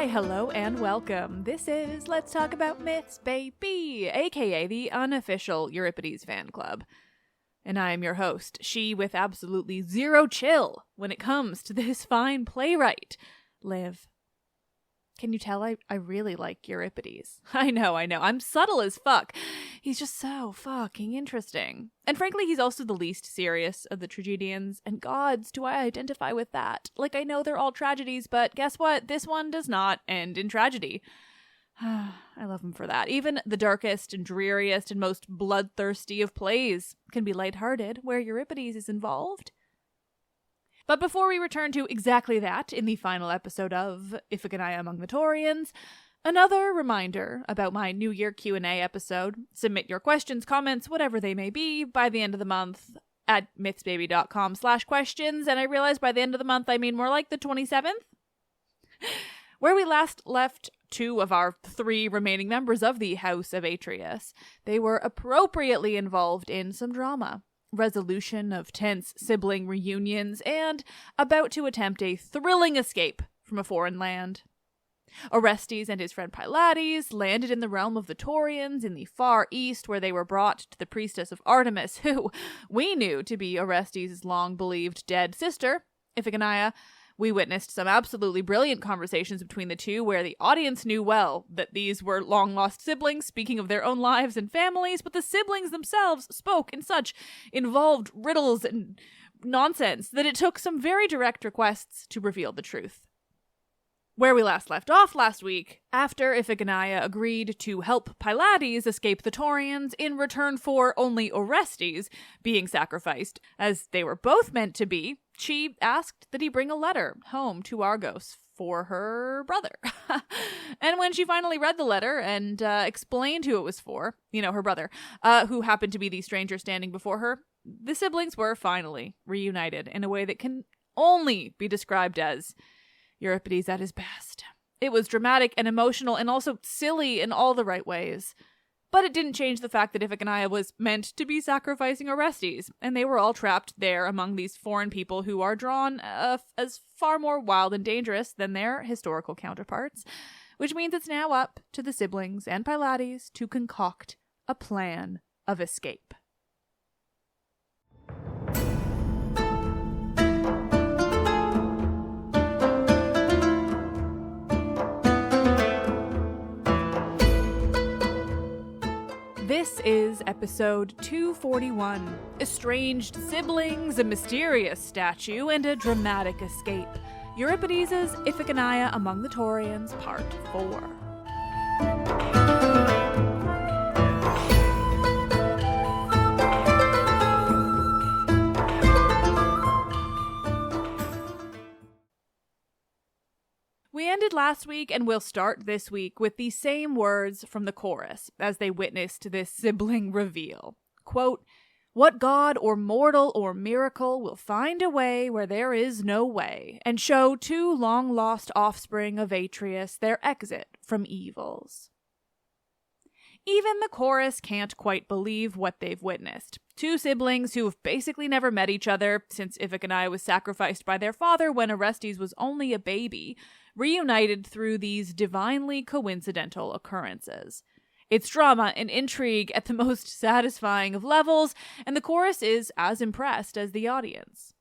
Hi, hello, and welcome. This is Let's Talk About Myths, baby, aka the unofficial Euripides fan club. And I am your host, she with absolutely zero chill when it comes to this fine playwright, Liv. Can you tell I really like Euripides? I know, I'm subtle as fuck. He's just so fucking interesting. And frankly, he's also the least serious of the tragedians, and gods, do I identify with that. Like, I know they're all tragedies, but guess what? This one does not end in tragedy. I love him for that. Even the darkest and dreariest and most bloodthirsty of plays can be lighthearted where Euripides is involved. But before we return to exactly that in the final episode of Iphigenia Among the Taurians, another reminder about my New Year Q&A episode. Submit your questions, comments, whatever they may be, by the end of the month at mythsbaby.com/questions. And I realize by the end of the month, I mean more like the 27th, where we last left two of our three remaining members of the House of Atreus. They were appropriately involved in some drama, resolution of tense sibling reunions, and about to attempt a thrilling escape from a foreign land. Orestes and his friend Pylades landed in the realm of the Taurians in the far east, where they were brought to the priestess of Artemis, who we knew to be Orestes' long-believed dead sister, Iphigenia. We witnessed some absolutely brilliant conversations between the two where the audience knew well that these were long-lost siblings speaking of their own lives and families, but the siblings themselves spoke in such involved riddles and nonsense that it took some very direct requests to reveal the truth. Where we last left off last week, after Iphigenia agreed to help Pylades escape the Taurians in return for only Orestes being sacrificed, as they were both meant to be, she asked that he bring a letter home to Argos for her brother. And when she finally read the letter and explained who it was for, her brother, who happened to be the stranger standing before her, the siblings were finally reunited in a way that can only be described as Euripides at his best. It was dramatic and emotional and also silly in all the right ways. But it didn't change the fact that Iphigenia was meant to be sacrificing Orestes, and they were all trapped there among these foreign people who are drawn as far more wild and dangerous than their historical counterparts, which means it's now up to the siblings and Pylades to concoct a plan of escape. This is episode 241, Estranged Siblings, a Mysterious Statue, and a Dramatic Escape. Euripides' Iphigenia Among the Taurians, Part 4. We ended last week and we'll start this week with the same words from the chorus as they witnessed this sibling reveal. Quote, "What god or mortal or miracle will find a way where there is no way, and show two long-lost offspring of Atreus their exit from evils." Even the chorus can't quite believe what they've witnessed. Two siblings who have basically never met each other since Iphigenia was sacrificed by their father when Orestes was only a baby, reunited through these divinely coincidental occurrences. It's drama and intrigue at the most satisfying of levels, and the chorus is as impressed as the audience.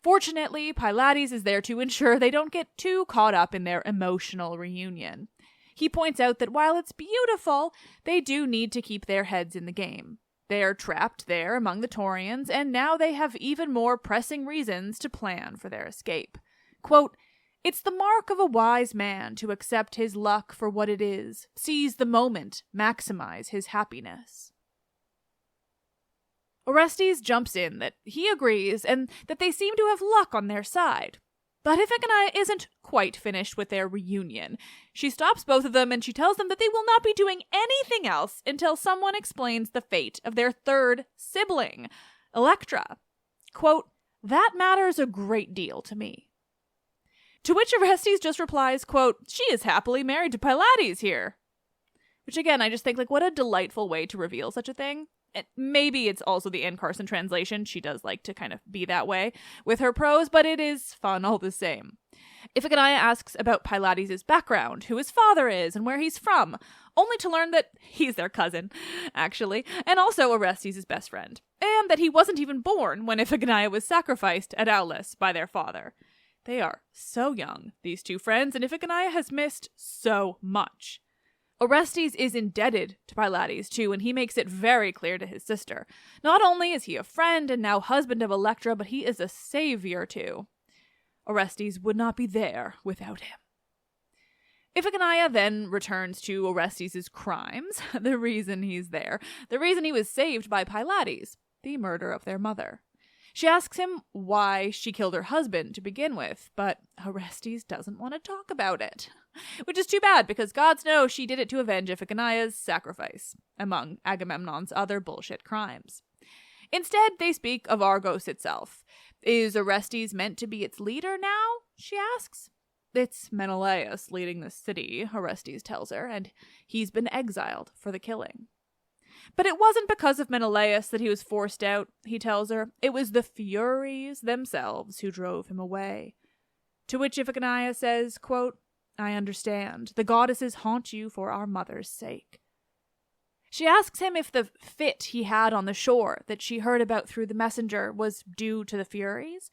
Fortunately, Pylades is there to ensure they don't get too caught up in their emotional reunion. He points out that while it's beautiful, they do need to keep their heads in the game. They are trapped there among the Taurians, and now they have even more pressing reasons to plan for their escape. Quote, "It's the mark of a wise man to accept his luck for what it is, seize the moment, maximize his happiness." Orestes jumps in that he agrees and that they seem to have luck on their side. But Iphigenia isn't quite finished with their reunion. She stops both of them and she tells them that they will not be doing anything else until someone explains the fate of their third sibling, Electra. Quote, "That matters a great deal to me." To which Orestes just replies, quote, "She is happily married to Pylades here." Which again, I just think, like, what a delightful way to reveal such a thing. Maybe it's also the Anne Carson translation. She does like to kind of be that way with her prose, but it is fun all the same. Iphigenia asks about Pylades' background, who his father is, and where he's from, only to learn that he's their cousin, actually, and also Orestes' best friend, and that he wasn't even born when Iphigenia was sacrificed at Aulis by their father. They are so young, these two friends, and Iphigenia has missed so much. Orestes is indebted to Pylades, too, and he makes it very clear to his sister. Not only is he a friend and now husband of Electra, but he is a savior, too. Orestes would not be there without him. Iphigenia then returns to Orestes' crimes, the reason he's there, the reason he was saved by Pylades, the murder of their mother. She asks him why she killed her husband to begin with, but Orestes doesn't want to talk about it. Which is too bad, because gods know she did it to avenge Iphigenia's sacrifice, among Agamemnon's other bullshit crimes. Instead, they speak of Argos itself. Is Orestes meant to be its leader now? She asks. It's Menelaus leading the city, Orestes tells her, and he's been exiled for the killing. But it wasn't because of Menelaus that he was forced out, he tells her. It was the Furies themselves who drove him away. To which Iphigenia says, quote, I understand. The goddesses haunt you for our mother's sake. She asks him if the fit he had on the shore that she heard about through the messenger was due to the Furies.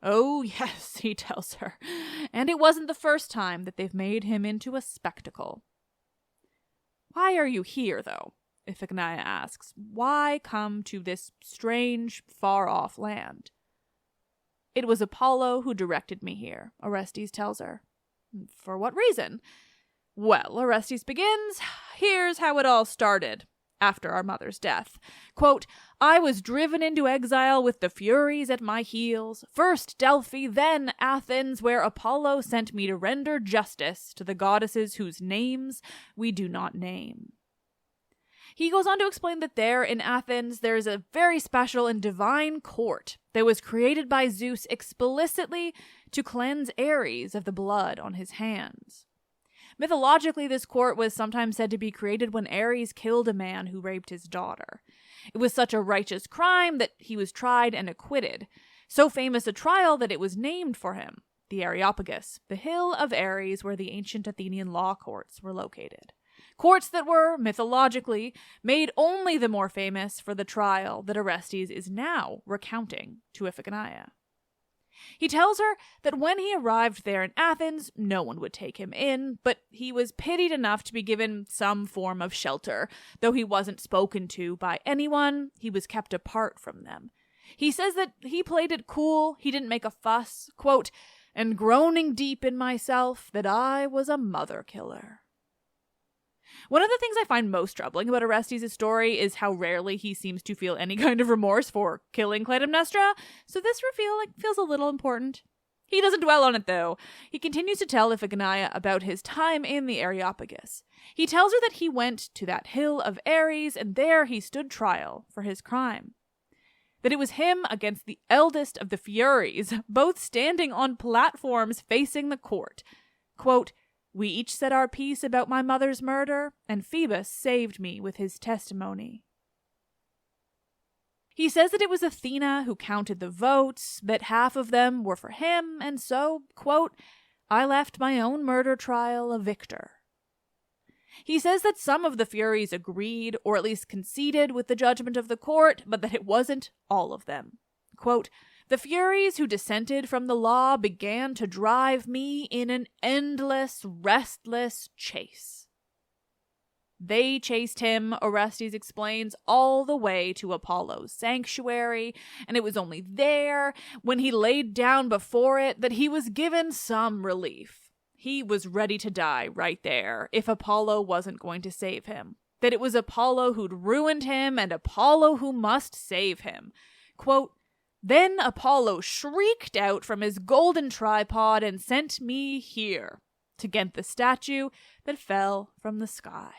Oh, yes, he tells her. And it wasn't the first time that they've made him into a spectacle. Why are you here, though? Iphigenia asks. Why come to this strange, far-off land? It was Apollo who directed me here, Orestes tells her. For what reason? Well, Orestes begins. Here's how it all started. After our mother's death. Quote, I was driven into exile with the Furies at my heels. First Delphi, then Athens, where Apollo sent me to render justice to the goddesses whose names we do not name. He goes on to explain that there in Athens there is a very special and divine court that was created by Zeus explicitly to cleanse Ares of the blood on his hands. Mythologically, this court was sometimes said to be created when Ares killed a man who raped his daughter. It was such a righteous crime that he was tried and acquitted. So famous a trial that it was named for him, the Areopagus, the hill of Ares where the ancient Athenian law courts were located. Courts that were, mythologically, made only the more famous for the trial that Orestes is now recounting to Iphigenia. He tells her that when he arrived there in Athens, no one would take him in, but he was pitied enough to be given some form of shelter. Though he wasn't spoken to by anyone, he was kept apart from them. He says that he played it cool, he didn't make a fuss, quote, and groaning deep in myself that I was a mother killer. One of the things I find most troubling about Orestes' story is how rarely he seems to feel any kind of remorse for killing Clytemnestra, so this reveal feels a little important. He doesn't dwell on it, though. He continues to tell Iphigenia about his time in the Areopagus. He tells her that he went to that hill of Ares, and there he stood trial for his crime. That it was him against the eldest of the Furies, both standing on platforms facing the court. Quote, we each said our piece about my mother's murder, and Phoebus saved me with his testimony. He says that it was Athena who counted the votes, that half of them were for him, and so, quote, I left my own murder trial a victor. He says that some of the Furies agreed, or at least conceded with the judgment of the court, but that it wasn't all of them. Quote, the Furies who dissented from the law began to drive me in an endless, restless chase. They chased him, Orestes explains, all the way to Apollo's sanctuary, and it was only there, when he laid down before it, that he was given some relief. He was ready to die right there, if Apollo wasn't going to save him. That it was Apollo who'd ruined him, and Apollo who must save him. Quote, then Apollo shrieked out from his golden tripod and sent me here to get the statue that fell from the sky.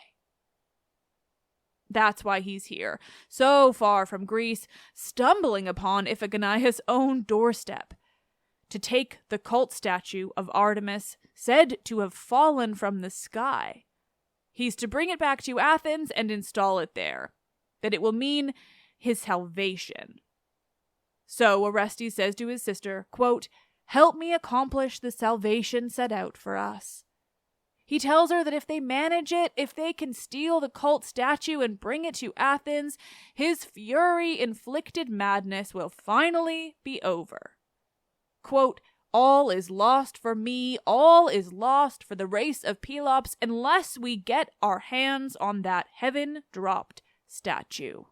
That's why he's here, so far from Greece, stumbling upon Iphigenia's own doorstep, to take the cult statue of Artemis, said to have fallen from the sky. He's to bring it back to Athens and install it there, that it will mean his salvation. So Orestes says to his sister, quote, "Help me accomplish the salvation set out for us." He tells her that if they manage it, if they can steal the cult statue and bring it to Athens, his fury-inflicted madness will finally be over. Quote, "All is lost for me, all is lost for the race of Pelops unless we get our hands on that heaven-dropped statue."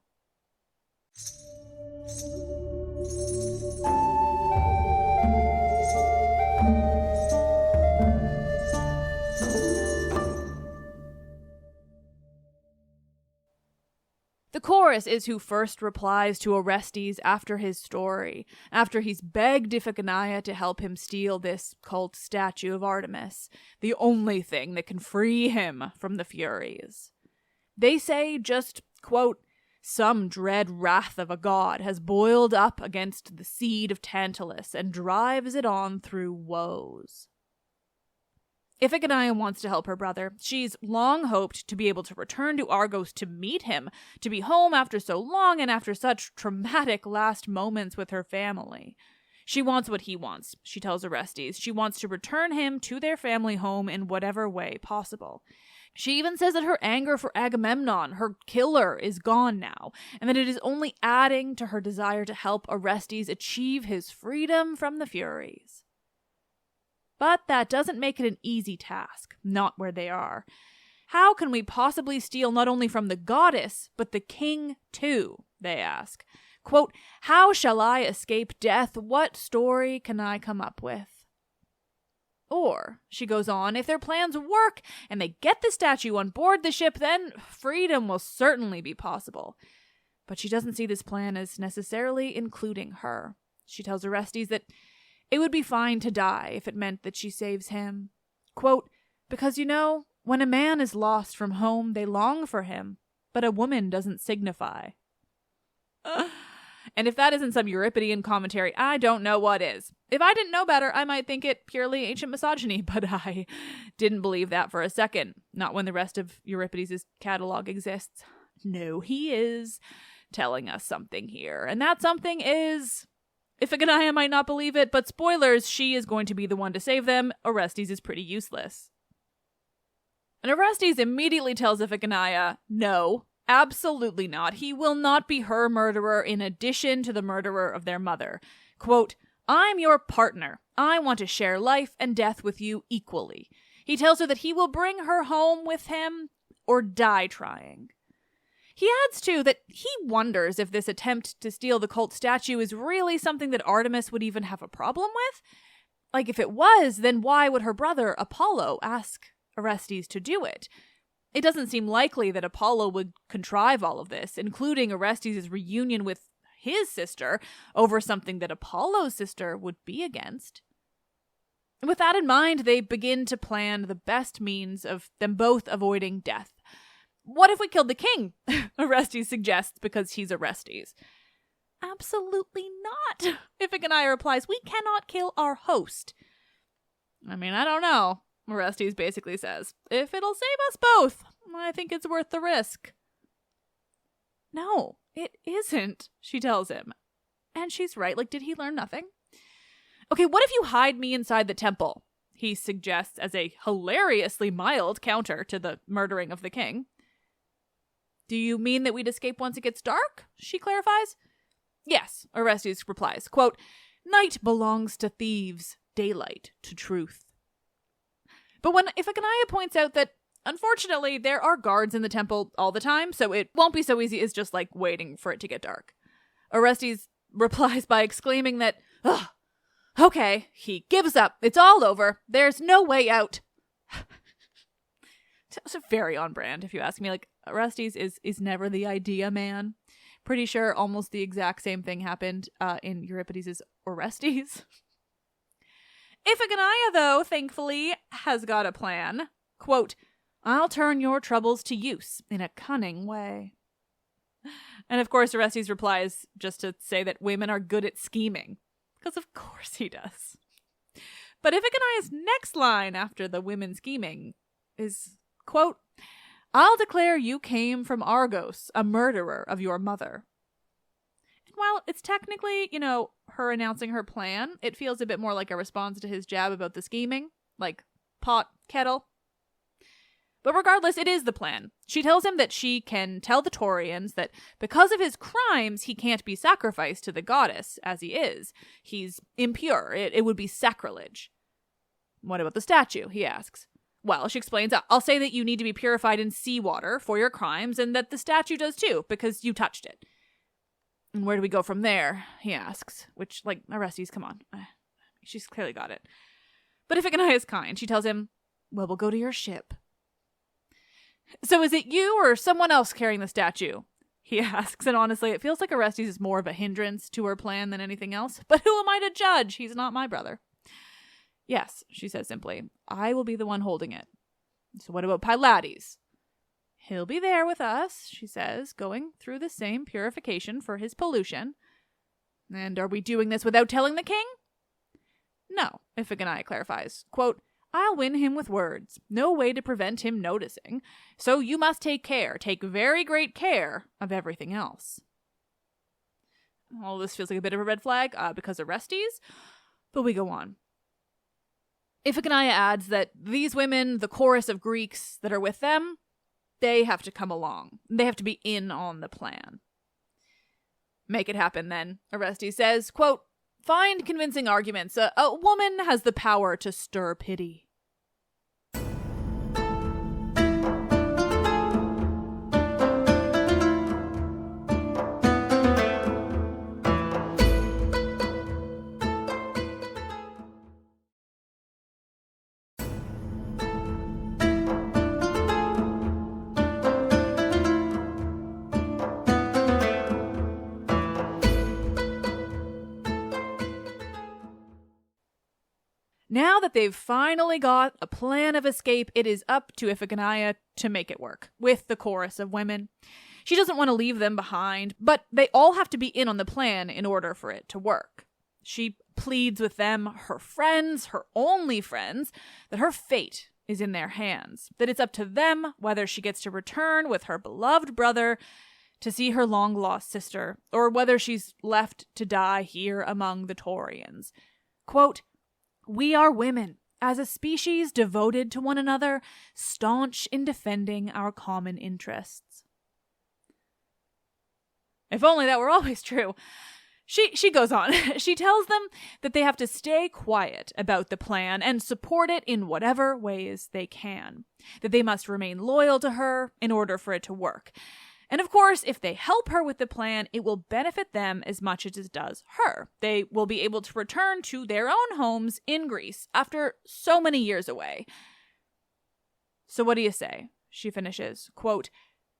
The chorus is who first replies to Orestes after his story, after he's begged Iphigenia to help him steal this cult statue of Artemis, the only thing that can free him from the Furies. They say just, quote, "Some dread wrath of a god has boiled up against the seed of Tantalus and drives it on through woes." Iphigenia wants to help her brother. She's long hoped to be able to return to Argos to meet him, to be home after so long and after such traumatic last moments with her family. She wants what he wants, she tells Orestes. She wants to return him to their family home in whatever way possible. She even says that her anger for Agamemnon, her killer, is gone now, and that it is only adding to her desire to help Orestes achieve his freedom from the Furies. But that doesn't make it an easy task, not where they are. How can we possibly steal not only from the goddess, but the king too, they ask. Quote, "How shall I escape death? What story can I come up with?" Or, she goes on, if their plans work and they get the statue on board the ship, then freedom will certainly be possible. But she doesn't see this plan as necessarily including her. She tells Orestes that it would be fine to die if it meant that she saves him. Quote, "Because, you know, when a man is lost from home, they long for him, but a woman doesn't signify." And if that isn't some Euripidean commentary, I don't know what is. If I didn't know better, I might think it purely ancient misogyny, but I didn't believe that for a second. Not when the rest of Euripides' catalog exists. No, he is telling us something here, and that something is... Iphigenia might not believe it, but spoilers, she is going to be the one to save them. Orestes is pretty useless. And Orestes immediately tells Iphigenia, no, absolutely not. He will not be her murderer in addition to the murderer of their mother. Quote, "I'm your partner. I want to share life and death with you equally." He tells her that he will bring her home with him or die trying. He adds, too, that he wonders if this attempt to steal the cult statue is really something that Artemis would even have a problem with. Like, if it was, then why would her brother, Apollo, ask Orestes to do it? It doesn't seem likely that Apollo would contrive all of this, including Orestes' reunion with his sister over something that Apollo's sister would be against. With that in mind, they begin to plan the best means of them both avoiding death. "What if we killed the king?" Orestes suggests, because he's Orestes. "Absolutely not," Iphigenia replies. "We cannot kill our host." I mean, I don't know, Orestes basically says. If it'll save us both, I think it's worth the risk. "No, it isn't," she tells him. And she's right. Like, did he learn nothing? "Okay, what if you hide me inside the temple?" he suggests as a hilariously mild counter to the murdering of the king. "Do you mean that we'd escape once it gets dark?" she clarifies. "Yes," Orestes replies. Quote, "Night belongs to thieves, daylight to truth." But when Iphigenia points out that, unfortunately, there are guards in the temple all the time, so it won't be so easy as just, like, waiting for it to get dark, Orestes replies by exclaiming that, "Ugh, okay," he gives up. It's all over. There's no way out. It's very on brand, if you ask me. Like, Orestes is never the idea man. Pretty sure almost the exact same thing happened in Euripides' Orestes. Iphigenia, though, thankfully, has got a plan. Quote, "I'll turn your troubles to use in a cunning way." And of course, Orestes replies just to say that women are good at scheming. Because of course he does. But Iphigenia's next line after the women scheming is, quote, I'll declare you came from Argos, a murderer of your mother. And while it's technically, her announcing her plan, it feels a bit more like a response to his jab about the scheming, like pot, kettle. But regardless, it is the plan. She tells him that she can tell the Taurians that because of his crimes, he can't be sacrificed to the goddess, as he is. He's impure. It would be sacrilege. What about the statue, he asks. Well, she explains, I'll say that you need to be purified in seawater for your crimes, and that the statue does too, because you touched it. And where do we go from there, he asks. Which, Orestes, come on. She's clearly got it. But Iphigenia is kind. She tells him, well, we'll go to your ship. So is it you or someone else carrying the statue? He asks, and honestly, it feels like Orestes is more of a hindrance to her plan than anything else. But who am I to judge? He's not my brother. Yes, she says simply, I will be the one holding it. So what about Pylades? He'll be there with us, she says, going through the same purification for his pollution. And are we doing this without telling the king? No, Iphigenia clarifies. Quote, I'll win him with words. No way to prevent him noticing. So you must take very great care of everything else. All this feels like a bit of a red flag because of Orestes, but we go on. Iphigenia adds that these women, the chorus of Greeks that are with them, they have to come along. They have to be in on the plan. Make it happen then, Orestes says, quote, find convincing arguments. A woman has the power to stir pity. Now that they've finally got a plan of escape, it is up to Iphigenia to make it work with the chorus of women. She doesn't want to leave them behind, but they all have to be in on the plan in order for it to work. She pleads with them, her friends, her only friends, that her fate is in their hands, that it's up to them whether she gets to return with her beloved brother to see her long-lost sister, or whether she's left to die here among the Taurians. Quote, we are women, as a species devoted to one another, staunch in defending our common interests. If only that were always true. She goes on. She tells them that they have to stay quiet about the plan and support it in whatever ways they can. That they must remain loyal to her in order for it to work. And of course, if they help her with the plan, it will benefit them as much as it does her. They will be able to return to their own homes in Greece after so many years away. So what do you say? She finishes, quote,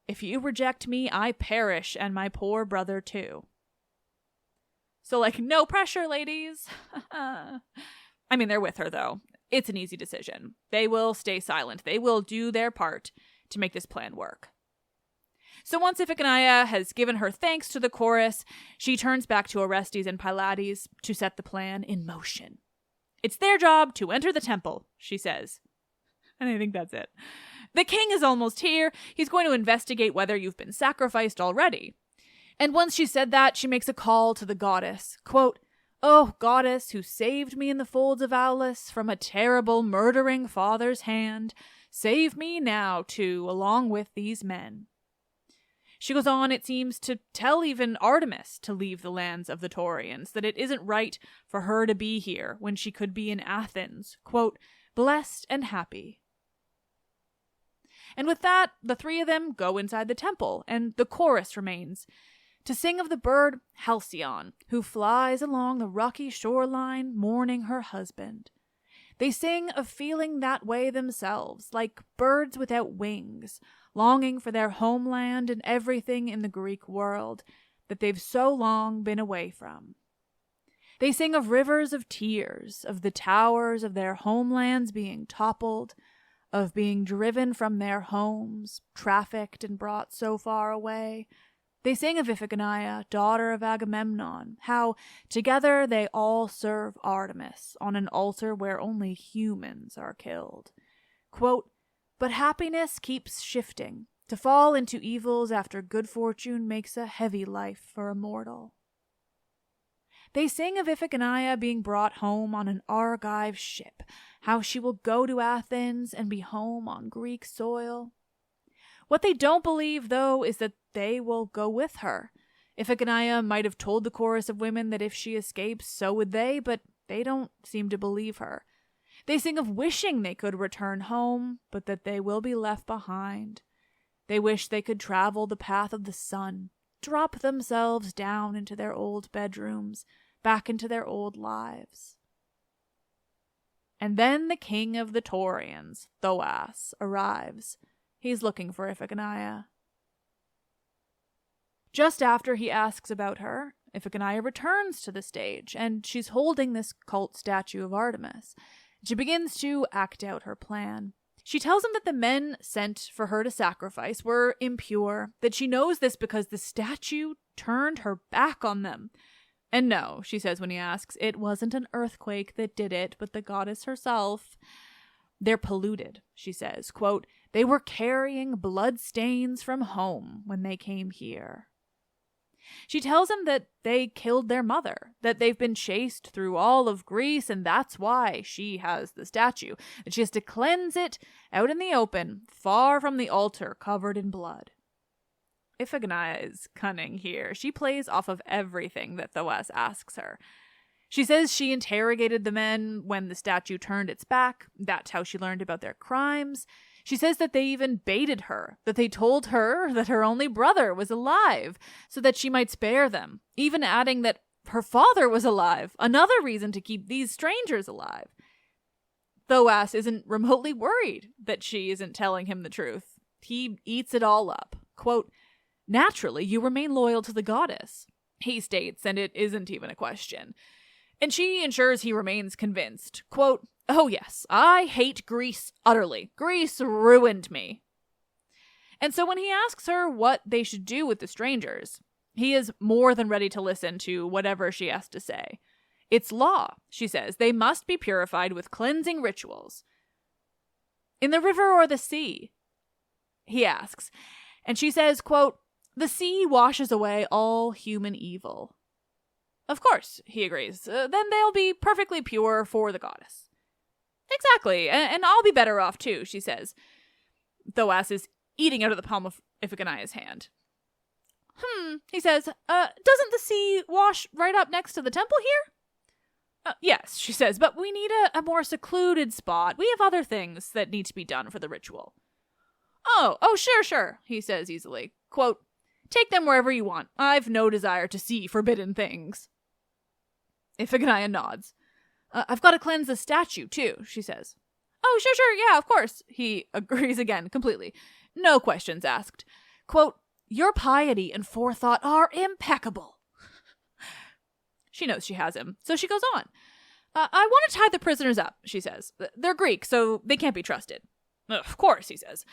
if you reject me, I perish, and my poor brother too. So no pressure, ladies. I mean, they're with her, though. It's an easy decision. They will stay silent. They will do their part to make this plan work. So once Iphigenia has given her thanks to the chorus, she turns back to Orestes and Pylades to set the plan in motion. It's their job to enter the temple, she says. And I think that's it. The king is almost here. He's going to investigate whether you've been sacrificed already. And once she said that, she makes a call to the goddess. Quote, "Oh, goddess who saved me in the folds of Aulis from a terrible murdering father's hand, save me now too, along with these men." She goes on, it seems, to tell even Artemis to leave the lands of the Taurians, that it isn't right for her to be here when she could be in Athens, quote, "blessed and happy." And with that, the three of them go inside the temple, and the chorus remains to sing of the bird Halcyon, who flies along the rocky shoreline mourning her husband. They sing of feeling that way themselves, like birds without wings, longing for their homeland and everything in the Greek world that they've so long been away from. They sing of rivers of tears, of the towers of their homelands being toppled, of being driven from their homes, trafficked and brought so far away. They sing of Iphigenia, daughter of Agamemnon, how together they all serve Artemis on an altar where only humans are killed. Quote, But happiness keeps shifting, to fall into evils after good fortune makes a heavy life for a mortal. They sing of Iphigenia being brought home on an Argive ship, how she will go to Athens and be home on Greek soil. What they don't believe, though, is that they will go with her. Iphigenia might have told the chorus of women that if she escapes, so would they, but they don't seem to believe her. They sing of wishing they could return home, but that they will be left behind. They wish they could travel the path of the sun, drop themselves down into their old bedrooms, back into their old lives. And then the king of the Taurians, Thoas, arrives. He's looking for Iphigenia. Just after he asks about her, Iphigenia returns to the stage, and she's holding this cult statue of Artemis. She begins to act out her plan. She tells him that the men sent for her to sacrifice were impure, that she knows this because the statue turned her back on them. And no, she says when he asks, it wasn't an earthquake that did it, but the goddess herself. They're polluted, she says. Quote, they were carrying blood stains from home when they came here. She tells him that they killed their mother, that they've been chased through all of Greece, and that's why she has the statue, that she has to cleanse it out in the open, far from the altar covered in blood. Iphigenia is cunning here. She plays off of everything that Thoas asks her. She says she interrogated the men when the statue turned its back. That's how she learned about their crimes. She says that they even baited her, that they told her that her only brother was alive, so that she might spare them, even adding that her father was alive, another reason to keep these strangers alive. Thoas isn't remotely worried that she isn't telling him the truth. He eats it all up. Quote, naturally, you remain loyal to the goddess, he states, and it isn't even a question. And she ensures he remains convinced. Quote, oh yes, I hate Greece utterly. Greece ruined me. And so when he asks her what they should do with the strangers, he is more than ready to listen to whatever she has to say. It's law, she says. They must be purified with cleansing rituals. In the river or the sea? He asks. And she says, quote, the sea washes away all human evil. Of course, he agrees. Then they'll be perfectly pure for the goddess. Exactly, and I'll be better off too, she says. Thoas is eating out of the palm of Iphigenia's hand. He says, doesn't the sea wash right up next to the temple here? Yes, she says, but we need a more secluded spot. We have other things that need to be done for the ritual. Oh, sure, he says easily. Quote, take them wherever you want. I've no desire to see forbidden things. Iphigenia nods. I've got to cleanse the statue, too, she says. Oh, sure, yeah, of course. He agrees again, completely. No questions asked. Quote, your piety and forethought are impeccable. She knows she has him, so she goes on. I want to tie the prisoners up, she says. They're Greek, so they can't be trusted. Of course, he says.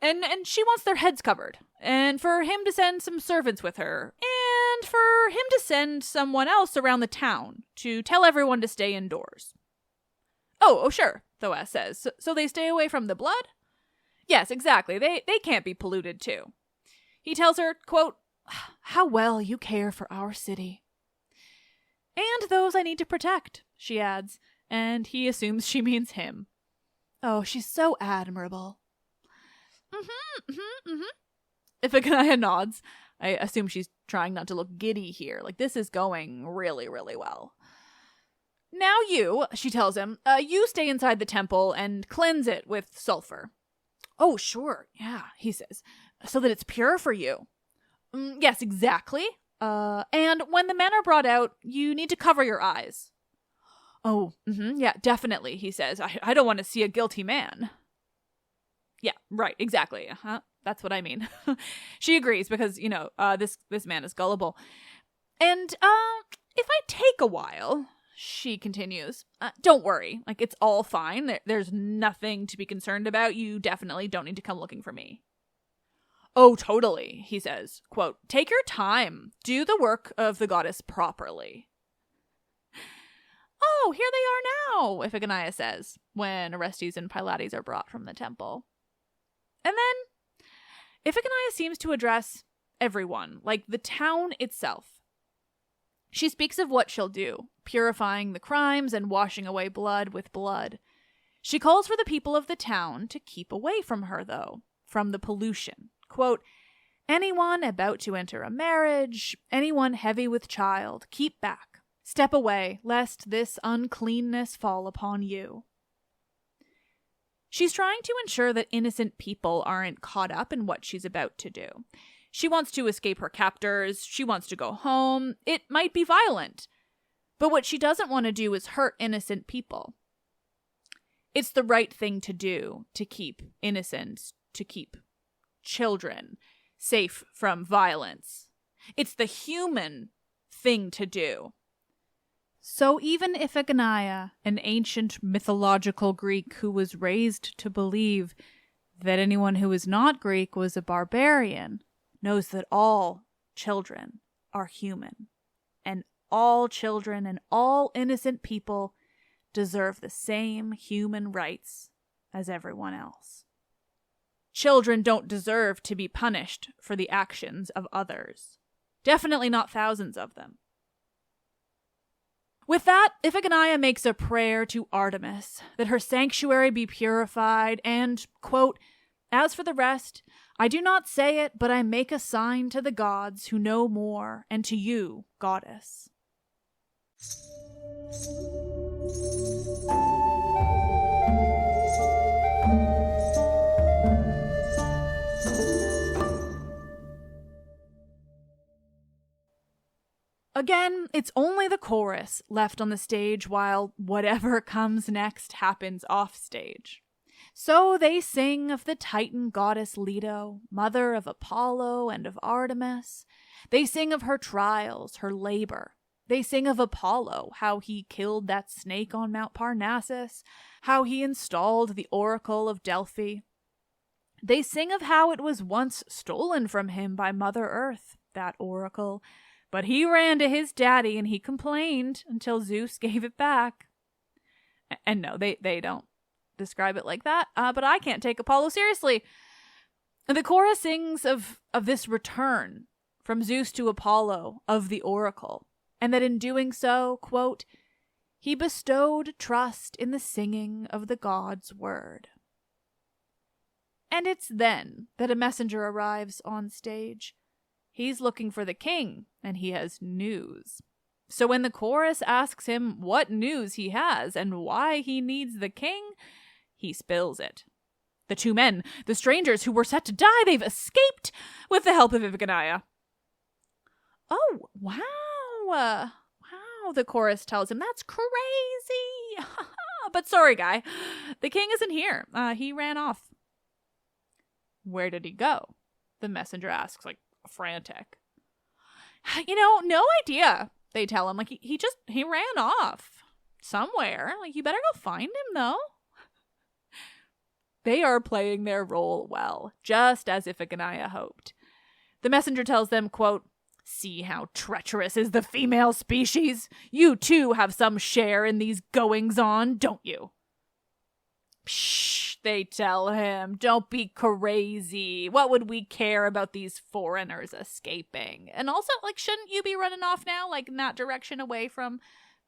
And she wants their heads covered, and for him to send some servants with her, and for him to send someone else around the town to tell everyone to stay indoors. Oh, sure, Thoas says. So they stay away from the blood? Yes, exactly. They can't be polluted, too. He tells her, quote, how well you care for our city. And those I need to protect, she adds, and he assumes she means him. Oh, she's so admirable. Iphigenia nods. I assume she's trying not to look giddy here. Like, this is going really, really well. Now you, she tells him, you stay inside the temple and cleanse it with sulfur. Oh, sure, yeah, he says, so that it's pure for you. Yes, exactly. And when the men are brought out, you need to cover your eyes. Oh, yeah, definitely, he says. I don't want to see a guilty man. Yeah, right, exactly. That's what I mean. She agrees because, this man is gullible. And, if I take a while, she continues, don't worry. Like, it's all fine. There's nothing to be concerned about. You definitely don't need to come looking for me. Oh, totally, he says. Quote, take your time. Do the work of the goddess properly. Oh, here they are now, Iphigenia says, when Orestes and Pylades are brought from the temple. And then Iphigenia seems to address everyone, like the town itself. She speaks of what she'll do, purifying the crimes and washing away blood with blood. She calls for the people of the town to keep away from her, though, from the pollution. Quote, anyone about to enter a marriage, anyone heavy with child, keep back. Step away, lest this uncleanness fall upon you. She's trying to ensure that innocent people aren't caught up in what she's about to do. She wants to escape her captors. She wants to go home. It might be violent. But what she doesn't want to do is hurt innocent people. It's the right thing to do to keep innocents, to keep children safe from violence. It's the human thing to do. So even Iphigenia, an ancient mythological Greek who was raised to believe that anyone who was not Greek was a barbarian, knows that all children are human, and all children and all innocent people deserve the same human rights as everyone else. Children don't deserve to be punished for the actions of others. Definitely not thousands of them. With that, Iphigenia makes a prayer to Artemis that her sanctuary be purified and, quote, as for the rest, I do not say it, but I make a sign to the gods who know more, and to you, goddess. Again, it's only the chorus left on the stage while whatever comes next happens off stage. So they sing of the Titan goddess Leto, mother of Apollo and of Artemis. They sing of her trials, her labor. They sing of Apollo, how he killed that snake on Mount Parnassus, how he installed the oracle of Delphi. They sing of how it was once stolen from him by Mother Earth, that oracle, but he ran to his daddy and he complained until Zeus gave it back. And no, they don't describe it like that, but I can't take Apollo seriously. The chorus sings of this return from Zeus to Apollo of the oracle, and that in doing so, quote, he bestowed trust in the singing of the god's word. And it's then that a messenger arrives on stage. He's looking for the king, and he has news. So when the chorus asks him what news he has and why he needs the king, he spills it. The two men, the strangers who were set to die, they've escaped with the help of Iphigenia. Oh, wow. Wow, the chorus tells him. That's crazy. But sorry, guy. The king isn't here. He ran off. Where did he go? The messenger asks, like, frantic. No idea, they tell him. Like, he ran off somewhere. Like, you better go find him, though. They are playing their role well, just as Iphigenia hoped. The messenger tells them, quote, see how treacherous is the female species. You too have some share in these goings-on, don't you? Psh, they tell him. Don't be crazy. What would we care about these foreigners escaping? And also, like, shouldn't you be running off now, like, in that direction away from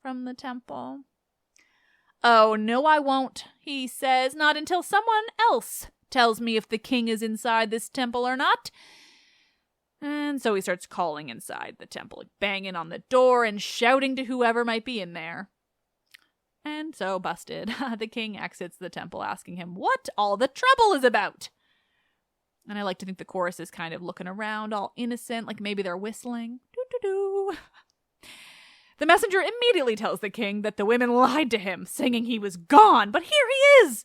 the temple? Oh, no, I won't, he says, not until someone else tells me if the king is inside this temple or not. And so he starts calling inside the temple, like banging on the door and shouting to whoever might be in there. And so, busted, the king exits the temple asking him what all the trouble is about. And I like to think the chorus is kind of looking around, all innocent, like maybe they're whistling. Doo-doo-doo. The messenger immediately tells the king that the women lied to him, saying he was gone, but here he is!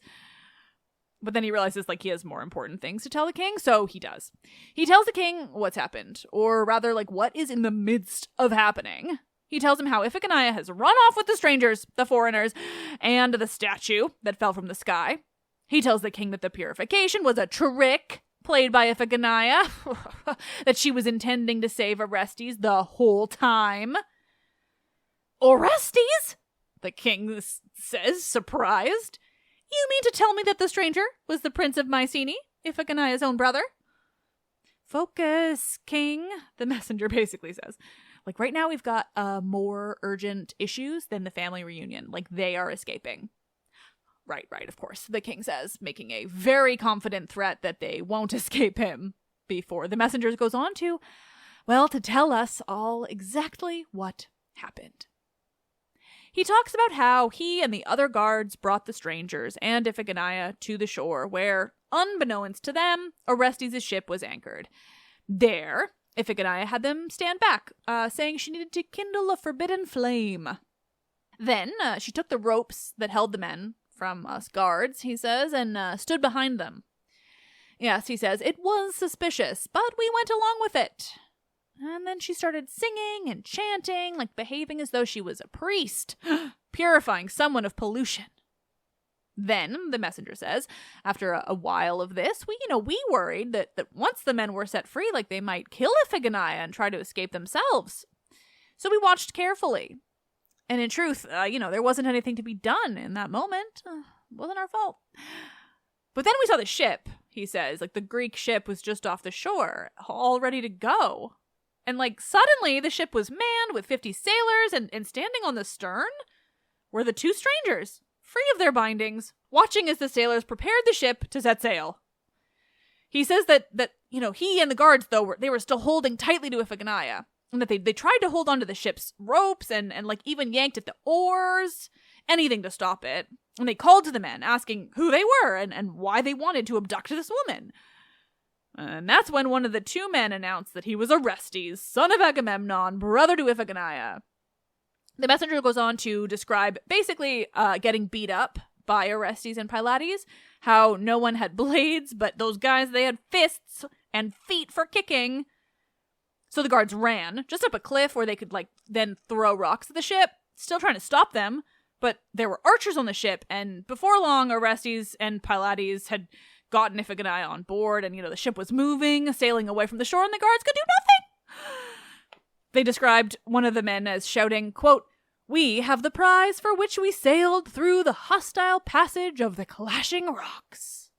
But then he realizes, like, he has more important things to tell the king, so he does. He tells the king what's happened, or rather, like, what is in the midst of happening. He tells him how Iphigenia has run off with the strangers, the foreigners, and the statue that fell from the sky. He tells the king that the purification was a trick played by Iphigenia, that she was intending to save Orestes the whole time. Orestes? The king says, surprised. You mean to tell me that the stranger was the Prince of Mycenae? Iphigenia's own brother. Focus, king, the messenger basically says. Like, right now we've got more urgent issues than the family reunion. Like, they are escaping. Right, of course, the king says, making a very confident threat that they won't escape him, before the messenger goes on to tell us all exactly what happened. He talks about how he and the other guards brought the strangers and Iphigenia to the shore where, unbeknownst to them, Orestes' ship was anchored. There, Iphigenia had them stand back, saying she needed to kindle a forbidden flame. Then she took the ropes that held the men from us guards, he says, and stood behind them. Yes, he says, it was suspicious, but we went along with it. And then she started singing and chanting, like behaving as though she was a priest, purifying someone of pollution. Then, the messenger says, after a while of this, we worried that once the men were set free, like they might kill Iphigenia and try to escape themselves. So we watched carefully. And in truth, there wasn't anything to be done in that moment. Wasn't our fault. But then we saw the ship, he says, like the Greek ship was just off the shore, all ready to go. And suddenly the ship was manned with 50 sailors and standing on the stern were the two strangers, free of their bindings, watching as the sailors prepared the ship to set sail. He says that he and the guards, though, they were still holding tightly to Iphigenia, and that they tried to hold onto the ship's ropes and even yanked at the oars, anything to stop it. And they called to the men, asking who they were and why they wanted to abduct this woman. And that's when one of the two men announced that he was Orestes, son of Agamemnon, brother to Iphigenia. The messenger goes on to describe basically getting beat up by Orestes and Pylades, how no one had blades, but those guys, they had fists and feet for kicking. So the guards ran just up a cliff where they could then throw rocks at the ship, still trying to stop them. But there were archers on the ship, and before long, Orestes and Pylades had gotten Iphigenia on board, and, the ship was moving, sailing away from the shore, and the guards could do nothing. They described one of the men as shouting, quote, "We have the prize for which we sailed through the hostile passage of the clashing rocks."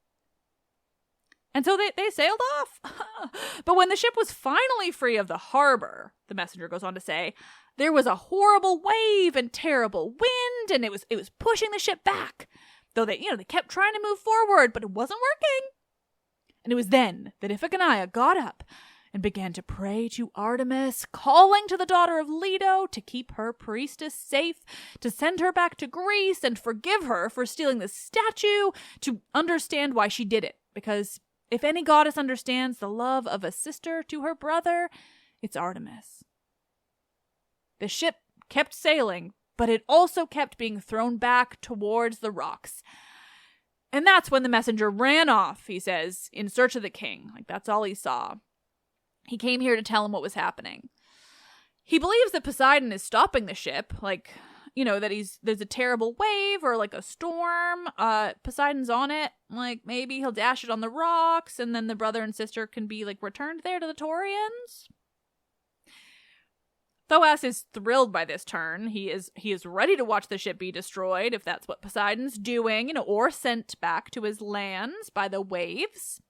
And so they sailed off. But when the ship was finally free of the harbor, the messenger goes on to say, there was a horrible wave and terrible wind, and it was pushing the ship back. Though they kept trying to move forward, but it wasn't working. And it was then that Iphigenia got up and began to pray to Artemis, calling to the daughter of Leto to keep her priestess safe, to send her back to Greece and forgive her for stealing the statue, to understand why she did it. Because if any goddess understands the love of a sister to her brother, it's Artemis. The ship kept sailing, but it also kept being thrown back towards the rocks. And that's when the messenger ran off, he says, in search of the king. That's all he saw. He came here to tell him what was happening. He believes that Poseidon is stopping the ship, that there's a terrible wave or a storm. Poseidon's on it. Maybe he'll dash it on the rocks, and then the brother and sister can be returned there to the Taurians. Thoas is thrilled by this turn. He is ready to watch the ship be destroyed, if that's what Poseidon's doing, or sent back to his lands by the waves.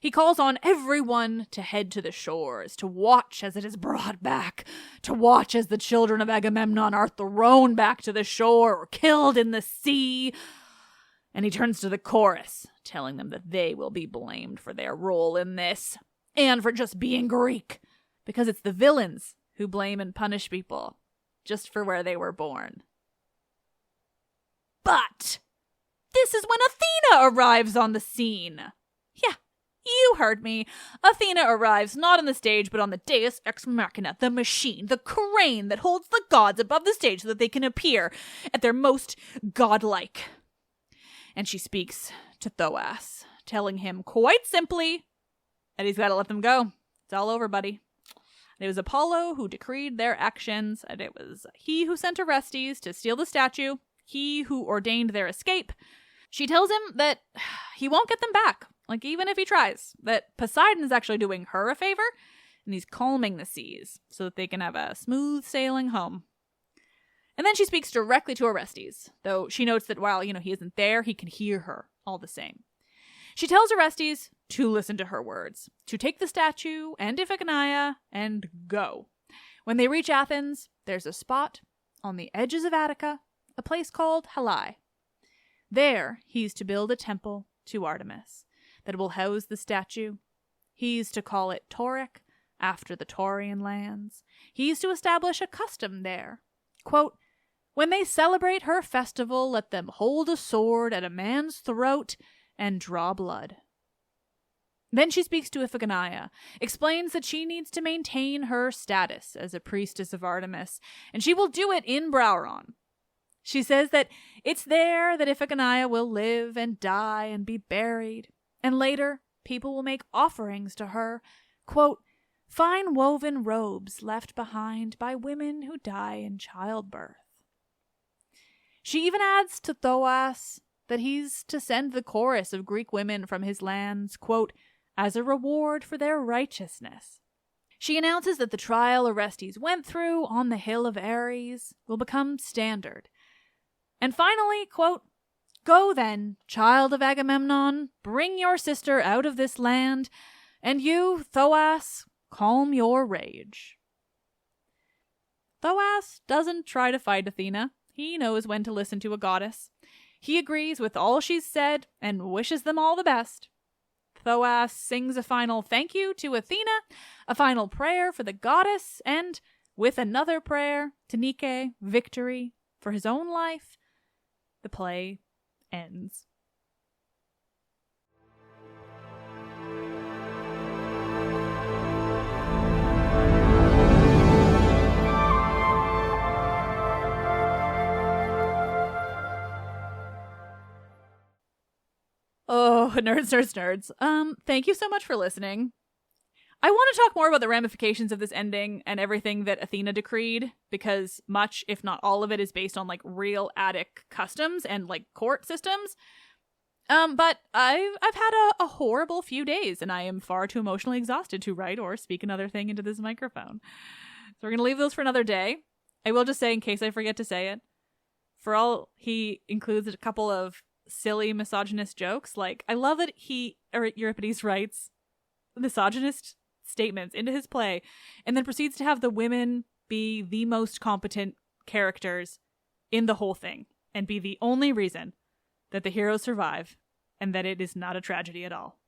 He calls on everyone to head to the shores, to watch as it is brought back, to watch as the children of Agamemnon are thrown back to the shore or killed in the sea. And he turns to the chorus, telling them that they will be blamed for their role in this, and for just being Greek, because it's the villains who blame and punish people just for where they were born. But this is when Athena arrives on the scene. Yeah, you heard me. Athena arrives not on the stage, but on the Deus Ex Machina, the machine, the crane that holds the gods above the stage so that they can appear at their most godlike. And she speaks to Thoas, telling him quite simply that he's got to let them go. It's all over, buddy. It was Apollo who decreed their actions, and it was he who sent Orestes to steal the statue, he who ordained their escape. She tells him that he won't get them back, even if he tries, that Poseidon is actually doing her a favor, and he's calming the seas so that they can have a smooth sailing home. And then she speaks directly to Orestes, though she notes that while, he isn't there, he can hear her all the same. She tells Orestes to listen to her words, to take the statue and Iphigenia and go. When they reach Athens, there's a spot on the edges of Attica, a place called Helai. There, he's to build a temple to Artemis that will house the statue. He's to call it Tauric, after the Taurian lands. He's to establish a custom there. Quote, when they celebrate her festival, let them hold a sword at a man's throat and draw blood. Then she speaks to Iphigenia, explains that she needs to maintain her status as a priestess of Artemis, and she will do it in Brauron. She says that it's there that Iphigenia will live and die and be buried, and later people will make offerings to her, quote, fine woven robes left behind by women who die in childbirth. She even adds to Thoas that he's to send the chorus of Greek women from his lands, quote, as a reward for their righteousness. She announces that the trial Orestes went through on the hill of Ares will become standard. And finally, quote, go then, child of Agamemnon, bring your sister out of this land, and you, Thoas, calm your rage. Thoas doesn't try to fight Athena. He knows when to listen to a goddess. He agrees with all she's said and wishes them all the best. Thoas sings a final thank you to Athena, a final prayer for the goddess, and, with another prayer to Nike, victory for his own life, the play ends. Oh, nerds. Thank you so much for listening. I want to talk more about the ramifications of this ending and everything that Athena decreed, because much, if not all of it, is based on, real Attic customs and, court systems. But I've had a horrible few days, and I am far too emotionally exhausted to write or speak another thing into this microphone. So we're going to leave those for another day. I will just say, in case I forget to say it, for all he includes a couple of silly misogynist jokes, I love that Euripides writes misogynist statements into his play and then proceeds to have the women be the most competent characters in the whole thing and be the only reason that the heroes survive and that it is not a tragedy at all.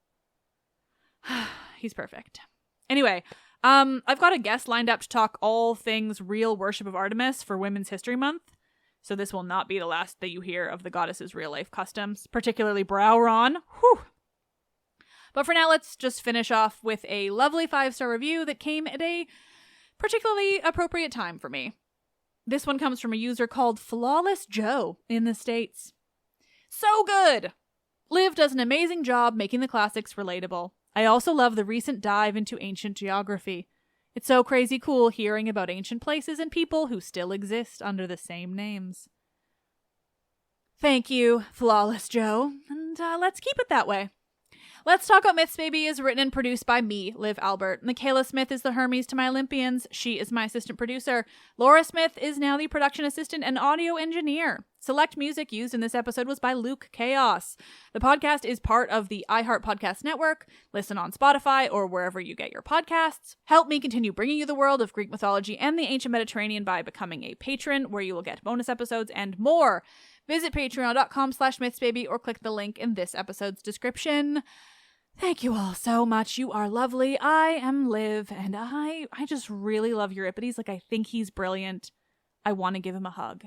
He's perfect. Anyway, I've got a guest lined up to talk all things real worship of Artemis for Women's History Month. So this will not be the last that you hear of the goddess's real-life customs, particularly Brauron. Whew. But for now, let's just finish off with a lovely 5-star review that came at a particularly appropriate time for me. This one comes from a user called Flawless Joe in the States. So good! Liv does an amazing job making the classics relatable. I also love the recent dive into ancient geography. It's so crazy cool hearing about ancient places and people who still exist under the same names. Thank you, Flawless Joe, and let's keep it that way. Let's Talk About Myths, Baby is written and produced by me, Liv Albert. Michaela Smith is the Hermes to my Olympians. She is my assistant producer. Laura Smith is now the production assistant and audio engineer. Select music used in this episode was by Luke Chaos. The podcast is part of the iHeart Podcast Network. Listen on Spotify or wherever you get your podcasts. Help me continue bringing you the world of Greek mythology and the ancient Mediterranean by becoming a patron, where you will get bonus episodes and more. Visit patreon.com/mythsbaby or click the link in this episode's description. Thank you all so much. You are lovely. I am Liv, and I just really love Euripides. I think he's brilliant. I want to give him a hug.